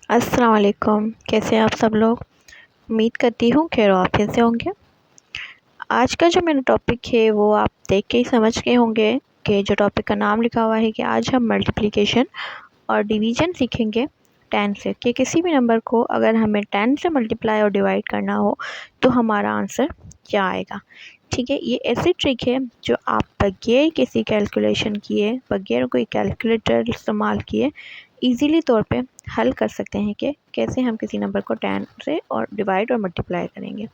अस्सलाम वालेकुम। कैसे हैं आप सब लोग? उम्मीद करती हूँ खैर आफियत से होंगे। आज का जो मेरा टॉपिक है वो आप देख के ही समझ गए होंगे कि जो टॉपिक का नाम लिखा हुआ है कि आज हम मल्टीप्लिकेशन और डिवीज़न सीखेंगे 10 से, कि किसी भी नंबर को अगर हमें 10 से मल्टीप्लाई और डिवाइड करना हो तो हमारा आंसर क्या आएगा। ठीक है, ये ऐसी ट्रिक है जो आप बगैर किसी कैलकुलेशन किए, बगैर कोई कैलकुलेटर इस्तेमाल किए इजीली तौर पे हल कर सकते हैं कि कैसे हम किसी नंबर को 10 से और डिवाइड और मल्टीप्लाई करेंगे।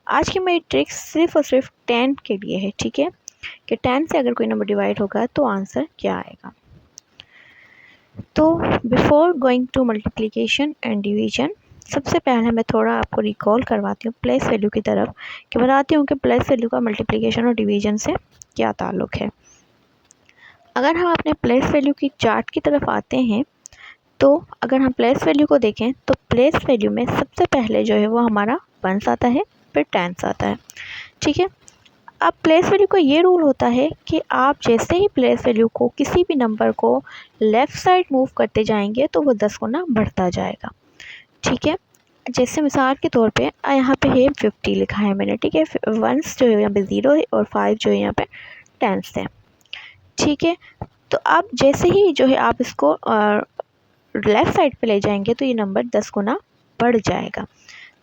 आज की मेरी ट्रिक सिर्फ़ और सिर्फ 10 के लिए है। ठीक है, कि 10 से अगर कोई नंबर डिवाइड होगा तो आंसर क्या आएगा। तो before going to multiplication and division, सबसे पहले मैं थोड़ा आपको रिकॉल करवाती हूँ प्लेस वैल्यू की तरफ, कि बताती हूँ कि प्लेस वैल्यू का मल्टीप्लिकेशन और डिवीजन से क्या ताल्लुक़ है। अगर हम अपने प्लेस वैल्यू की चार्ट की तरफ आते हैं तो अगर हम प्लेस वैल्यू को देखें तो प्लेस वैल्यू में सबसे पहले जो है वो हमारा 1 आता है, फिर 10 आता है। ठीक है, अब प्लेस वैल्यू का ये रूल होता है कि आप जैसे ही प्लेस वैल्यू को किसी भी नंबर को लेफ़्ट साइड मूव करते जाएंगे तो वो 10 गुना बढ़ता जाएगा। ठीक है, जैसे मिसाल के तौर पे यहाँ पे है 50 लिखा है मैंने। ठीक है, 1 जो है यहाँ पे 0 है और 5 जो है यहाँ पे 10 है। ठीक है, तो अब जैसे ही जो है आप इसको लेफ़्ट साइड पे ले जाएंगे तो ये नंबर 10 गुना बढ़ जाएगा।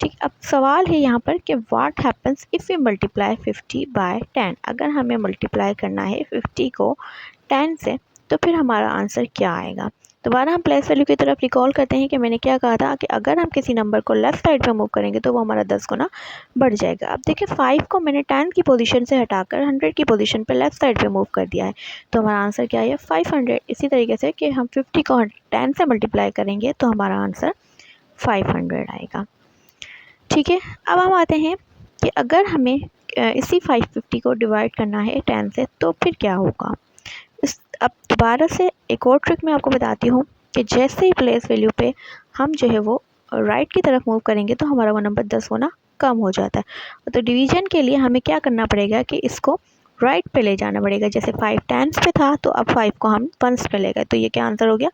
ठीक, अब सवाल है यहाँ पर कि what happens if we multiply 50 by 10। अगर हमें मल्टीप्लाई करना है 50 को 10 से तो फिर हमारा आंसर क्या आएगा। दोबारा हम प्लेस वैल्यू की तरफ रिकॉल करते हैं कि मैंने क्या कहा था कि अगर हम किसी नंबर को लेफ़्ट साइड पे मूव करेंगे तो वो हमारा 10 गुना बढ़ जाएगा। अब देखिए 5 को मैंने 10 की पोजीशन से हटाकर 100 की पोजीशन पे लेफ़्ट साइड पे मूव कर दिया है, तो हमारा आंसर क्या है 500। इसी तरीके से कि हम 50 को 10 से मल्टीप्लाई करेंगे तो हमारा आंसर 500 आएगा। ठीक है, अब हम आते हैं कि अगर हमें इसी 550 को डिवाइड करना है 10 से तो फिर क्या होगा। अब दोबारा से एक और ट्रिक मैं आपको बताती हूँ कि जैसे ही प्लेस वैल्यू पे हम जो है वो राइट की तरफ मूव करेंगे तो हमारा वो नंबर 10 गुना कम हो जाता है। तो डिवीज़न के लिए हमें क्या करना पड़ेगा कि इसको राइट पे ले जाना पड़ेगा। जैसे 5 10s पे था तो अब 5 को हम 1s पे ले गए, तो ये क्या आंसर हो गया,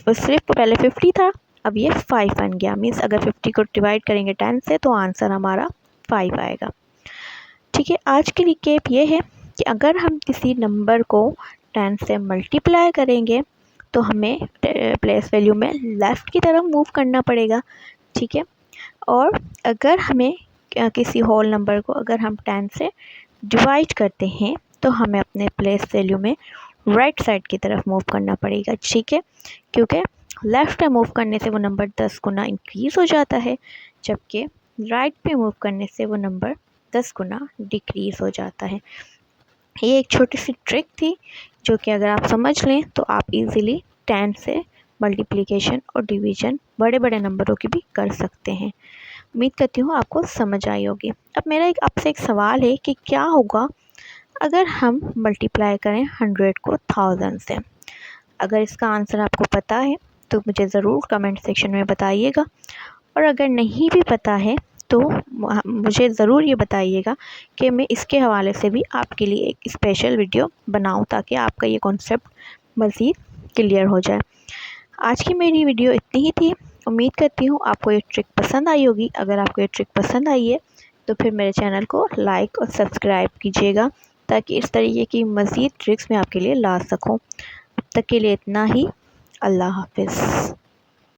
सिर्फ पहले 50 था अब ये 5 बन गया। मीन्स अगर 50 को डिवाइड करेंगे 10 से तो आंसर हमारा 5 आएगा। ठीक है, आज की रिकेप ये है कि अगर हम किसी नंबर को 10 से मल्टीप्लाई करेंगे तो हमें प्लेस वैल्यू में लेफ़्ट की तरफ मूव करना पड़ेगा। ठीक है, और अगर हमें किसी होल नंबर को अगर हम 10 से डिवाइड करते हैं तो हमें अपने प्लेस वैल्यू में राइट साइड की तरफ मूव करना पड़ेगा। ठीक है, क्योंकि लेफ़्ट पे मूव करने से वो नंबर 10 गुना इंक्रीज़ हो जाता है, जबकि राइट पे मूव करने से वो नंबर 10 गुना डिक्रीज़ हो जाता है। ये एक छोटी सी ट्रिक थी जो कि अगर आप समझ लें तो आप इजीली 10 से मल्टीप्लिकेशन और डिवीज़न बड़े बड़े नंबरों की भी कर सकते हैं। उम्मीद करती हूँ आपको समझ आई होगी। अब मेरा आपसे एक सवाल है कि क्या होगा अगर हम मल्टीप्लाई करें 100 को 1000 से। अगर इसका आंसर आपको पता है तो मुझे ज़रूर कमेंट सेक्शन में बताइएगा, और अगर नहीं भी पता है तो मुझे ज़रूर ये बताइएगा कि मैं इसके हवाले से भी आपके लिए एक स्पेशल वीडियो बनाऊं ताकि आपका ये कॉन्सेप्ट मज़ीद क्लियर हो जाए। आज की मेरी वीडियो इतनी ही थी। उम्मीद करती हूँ आपको ये ट्रिक पसंद आई होगी। अगर आपको ये ट्रिक पसंद आई है तो फिर मेरे चैनल को लाइक और सब्सक्राइब कीजिएगा ताकि इस तरीके की मज़ीद ट्रिक्स मैं आपके लिए ला सकूँ। अब तक के लिए इतना ही। अल्लाह हाफ़िज़।